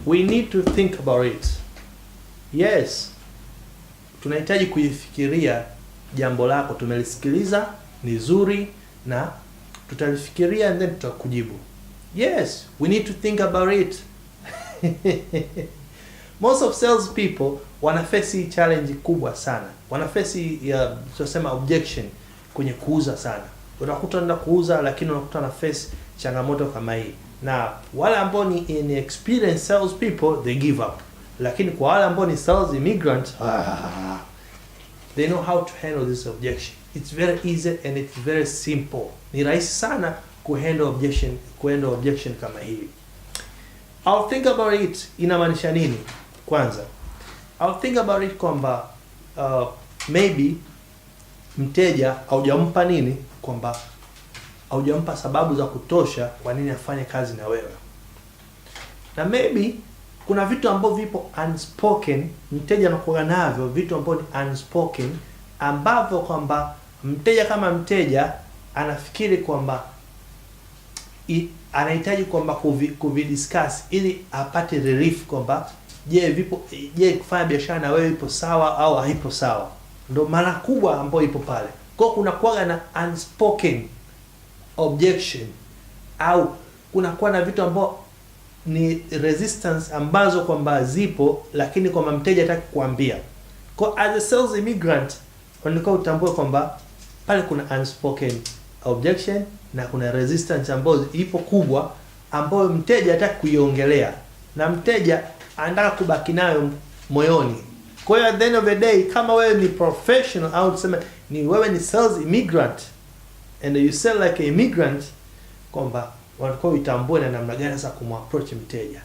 we need to think about it. Yes, tunahitaji kuifikiria jambo lako, tumelisikiliza, ni zuri na tutalifikiria and then tutakujibu. Yes, we need to think about it. Most of sales people wanaface challenge kubwa sana. Wanaface tunasema objection kwenye kuuza sana. Unakuta unaenda kuuza lakini unakuta na face changamoto kama hii. Na wale ambao ni inexperienced sales people, they give up. Lakini kwa wale ambao ni sales immigrant, they know how to handle this objection. It's very easy and it's very simple. Ni rahisi sana kuhandle objection kama hii. I'll think about it inamaanisha nini? Kwanza, I'll think about it kwamba maybe mteja haujampa nini, kwamba haujampa sababu za kutosha kwa nini afanye kazi na wewe. Na maybe kuna vitu ambavyo vipo unspoken, mteja anakuwa navyo, vitu ambavyo ni unspoken ambavyo kwamba mteja kama mteja anafikiri kwamba anahitaji kwamba kuvidiscuss ili apate relief kwamba je kufanya biashara na wewe ipo sawa au haipo sawa. Ndio maana kubwa ambayo ipo pale. Kwa kuna kuwa na unspoken objection au kuna kuwa na vitu ambao ni resistance ambazo kwamba zipo lakini kwamba mteja hataki kuambia. Kwa as a sales immigrant unataka utambue kwamba pale kuna unspoken objection na kuna resistance ambayo ipo kubwa ambayo mteja hataki kuiongelea na mteja anataka kubaki nayo moyoni. Kwa hiyo at the end of the day, kama wewe ni professional au tuseme ni wewe ni sales immigrant and you sell like an immigrant, kwamba wanataka uitambue na namna gani sasa kumapproach mteja.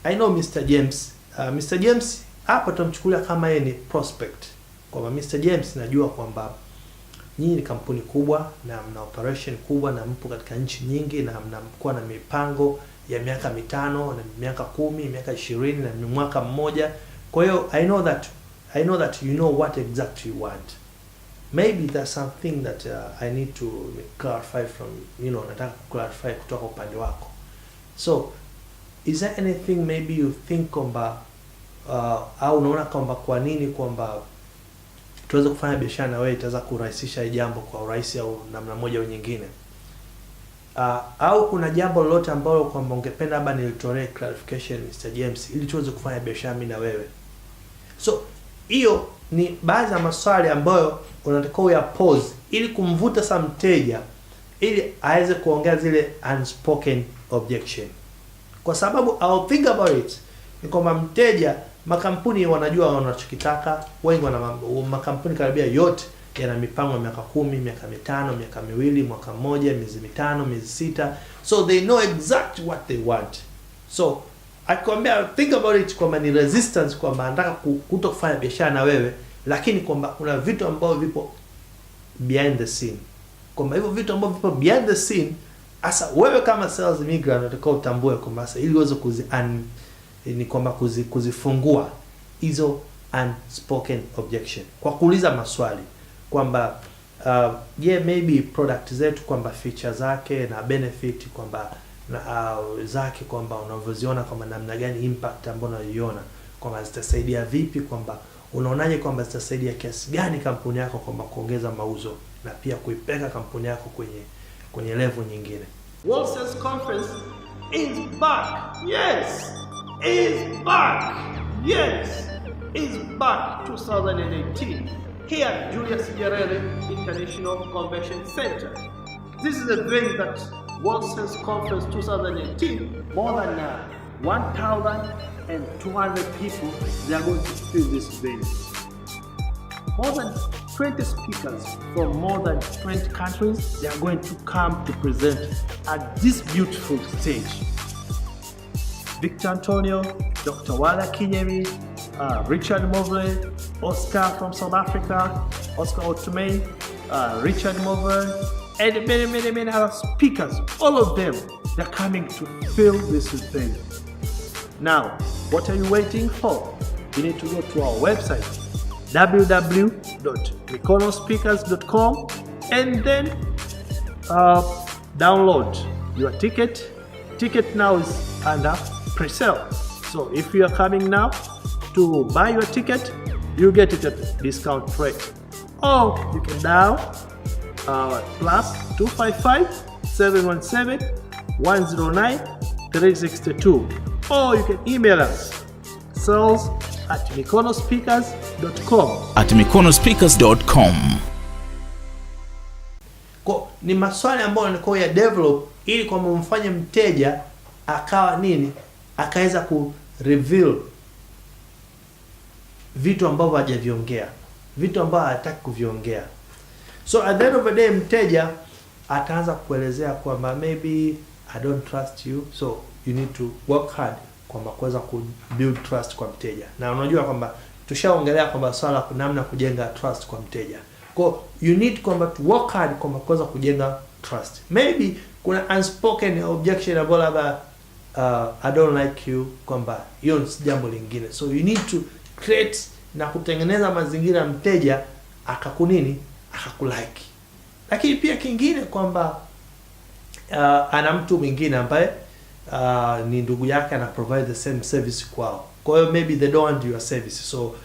I know Mr. James. Mr. James hapa tumchukulia kama yeye ni prospect. Kwamba Mr. James najua kwamba nyinyi ni kampuni kubwa na mna operation kubwa na mpo katika nchi nyingi na mnakuwa na mipango ya miaka 5 na miaka 10, miaka 20 na mwaka mmoja. Kwa hiyo I know that you know what exactly you want. Maybe there's something that I need to clarify from, nataka clarify kutoka upande wako. So, is there anything maybe you think kwamba au unaona kwamba kwa nini kwamba tuweze kufanya biashara na wewe itaweza kurahisisha jambo kwa urahisi au namna moja au nyingine? Au kuna jambo lolote ambalo kwamba ungependa labda nilitolee clarification Mr. James ili tuweze kufanya biashara mimi na wewe? So, hiyo ni baadhi ya maswali ambayo unatakiwa ya pause ili kumvuta sa mteja ili aweze kuongea zile unspoken objection. Kwa sababu I'll think about it ni kwamba mteja, makampuni wanajua wanachokitaka. Wengi makampuni karibia yote yana mipango ya miaka 10, miaka 5, miaka 2, mwaka mmoja, miezi 5, miezi 6. So they know exactly what they want. So akwambia think about it kwamba ni resistance kwamba anataka kutofanya biashara na wewe, lakini kwamba kuna vitu ambavyo vipo behind the scene. Kwamba hivyo vitu ambavyo vipo behind the scene, asa wewe kama sales immigrant unataka utambue kwamba sasa ili uweze kuzifungua hizo unspoken objection kwa kuuliza maswali kwamba maybe product zetu kwamba feature zake na benefit kwamba zake kwamba unavyoziona kwamba namna gani impact ambayo unaiona kwamba zitasaidia vipi, kwamba unaonaje kwamba zitasaidia kiasi gani kampuni yako kwamba kuongeza mauzo na pia kuipeka kampuni yako kwenye level nyingine. World Sales Conference is back. Yes, is back. Yes, is back 2018 here at Julius Nyerere International Convention Center. This is a venue that World Sales Conference 2018, more than 1,200 people, they are going to fill this venue. More than 20 speakers from more than 20 countries, they are going to come to present at this beautiful stage. Victor Antonio, Dr. Wala Kinyemi, Richard Mobley, Oscar from South Africa, Oscar Otumei, Richard Mover, and many other speakers. All of them, they're coming to fill this venue. Now, what are you waiting for? You need to go to our website, www.mikonospeakers.com, and then download your ticket. Ticket now is under pre-sale. So if you are coming now to buy your ticket, you get it at discount rate. Or you can dial +255 717 109 362. Or you can email us sales@mikonospeakers.com. @mikonospeakers.com. Ni maswali ambayo nilikuwa ya develop ili kwamba mfanye mteja akawa nini, akaweza ku reveal vitu ambavyo hajaviongea, vitu ambavyo hataki kuviongea. So at the end of the day mteja ataanza kuelezea kwamba maybe I don't trust you, so you need to work hard kwamba kuweza ku build trust kwa mteja. Na unajua kwamba tushaongelea kwamba swala namna kujenga trust kwa mteja. Kwa you need kwamba to work hard kwamba kuweza kujenga trust. Maybe kuna unspoken objection about labda I don't like you, kwamba hiyo ni jambo lingine. So you need to create na kutengeneza mazingira ya mteja akakunini, akakulike. Lakini pia kingine kwamba ana mtu mwingine ambaye ni ndugu yake ana provide the same service kwao. Kwa hiyo maybe they don't want your service, so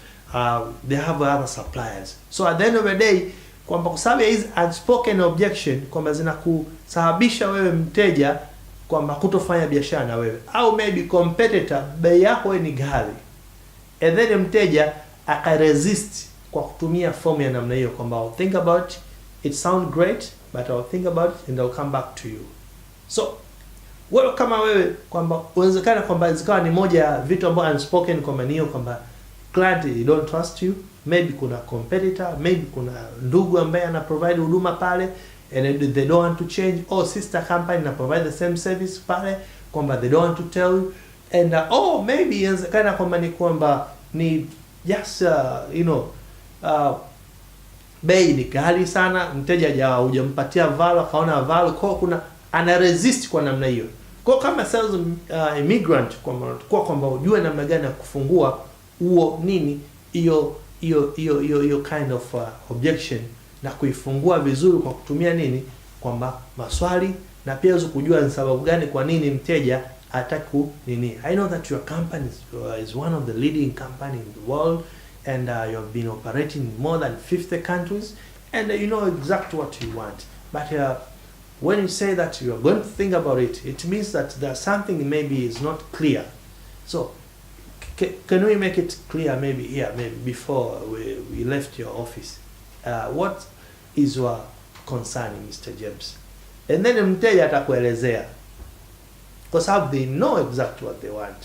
they have other suppliers. So at the end of the day kwamba kwa sababu hizi unspoken objection kwamba zinakusababisha wewe mteja kwamba kutofanya biashara na wewe, au maybe competitor bei yako wewe ni ghali, and then mteja akaresist kwa kutumia form ya namna hiyo kwamba I'll think about it, sound great but I'll think about it and I'll come back to you. So wewe kama wewe kwamba uwezekana kwamba zikawa ni moja ya vitu ambavyo unspoken kwamba niyo kwamba client you don't trust you, maybe kuna competitor, maybe kuna ndugu ambaye ana provide huduma pale and they don't want to change, or sister company na provide the same service pale kwamba they don't want to tell you, and maybe inawezekana kwamba ni kwamba ni just bei ni ghali sana, mteja hujampatia value, akaona value, kwa kuna ana resist kwa namna hiyo. Kwa kama sales immigrant kwamba ujue namna gani ya kufungua huo nini hiyo kind of objection na kuifungua vizuri kwa kutumia nini, kwamba maswali, na pia uweze kujua ni sababu gani kwa nini mteja hataki nini. I know that your company is one of the leading company in the world, and you have been operating in more than 50 countries, and you know exactly what you want. But when you say that you are going to think about it, it means that there's something maybe is not clear. So can we make it clear maybe here, maybe before we left your office? What is your concern, Mr. James? And then mteja atakuelezea, kwa sababu they know exactly what they want.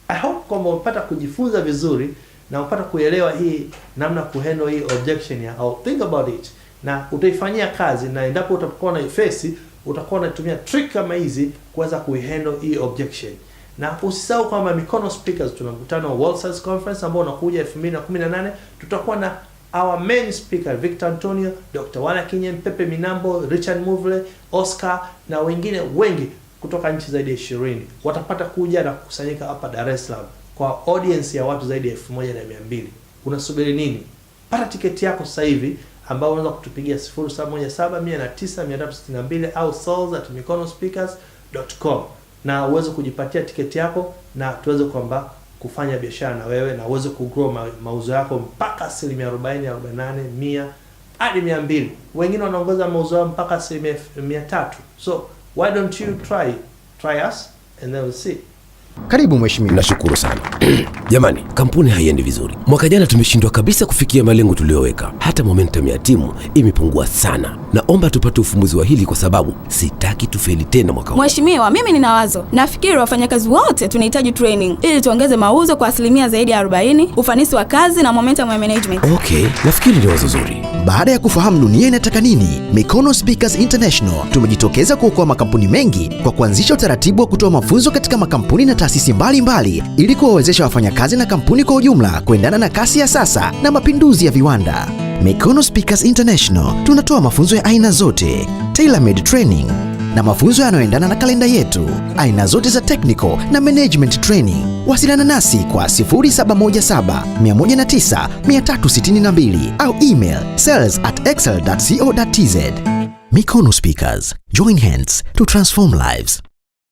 I hope kwamba upata kujifunza vizuri na upata kuelewa hii namna kuhandle hii objection ya I'll think about it, na utaifanyia kazi, na endapo utakuwa na face utakuwa unatumia trick kama hizi kuweza kuhandle hii objection. Na usisahau kwamba Mikono Speakers tuna mkutano wa World Sales Conference ambao unakuja 2018. Tutakuwa na our main speaker Victor Antonio, Dr. Wala Kinyen, Pepe Minambo, Richard Muvle, Oscar na wengine wengi kutoka nchi zaidi ya 20 watapata kuja na kukusanyika hapa Dar es Salaam kwa audience ya watu zaidi ya 1200. Unasubiri nini? Pata tiketi yako sasa hivi ambao unaweza kutupigia 0717109362 au sales@mikonospeakers.com na uweze kujipatia tiketi yako na tuweze kwamba kufanya biashara na wewe na uweze kugrow mauzo yako mpaka 40%, 48%, 100 hadi 200. Wengine wanaongoza mauzo yao mpaka 300. So why don't you try us and then we'll see. Karibu mheshimiwa. Nashukuru sana. Jamani, kampuni haiendi vizuri. Mwaka jana tumeshindwa kabisa kufikia malengo tuliyoweka. Hata momentum ya timu imepungua sana. Naomba tupate ufumbuzi wa hili kwa sababu sitaki tufeli tena mwaka huu. Mheshimiwa, mimi nina wazo. Nafikiri wafanyakazi wote tunahitaji training ili tuongeze mauzo kwa asilimia zaidi ya 40, ufanisi wa kazi na momentum ya management. Okay, nafikiri ni wazo zuri. Baada ya kufahamu dunia inataka nini, Mikono Speakers International tumejitokeza kuokoa makampuni mengi kwa kuanzisha utaratibu wa kutoa mafunzo katika makampuni na taasisi mbalimbali ili kuwawezesha wafanyakazi na kampuni kwa ujumla kuendana na kasi ya sasa na mapinduzi ya viwanda. Mikono Speakers International tunatoa mafunzo ya aina zote, tailor-made training na mafunzo yanayoendana na kalenda yetu, aina zote za technical na management training. Wasiliana nasi kwa 0717109362 au email sales@excel.co.tz. Mikono Speakers, join hands to transform lives.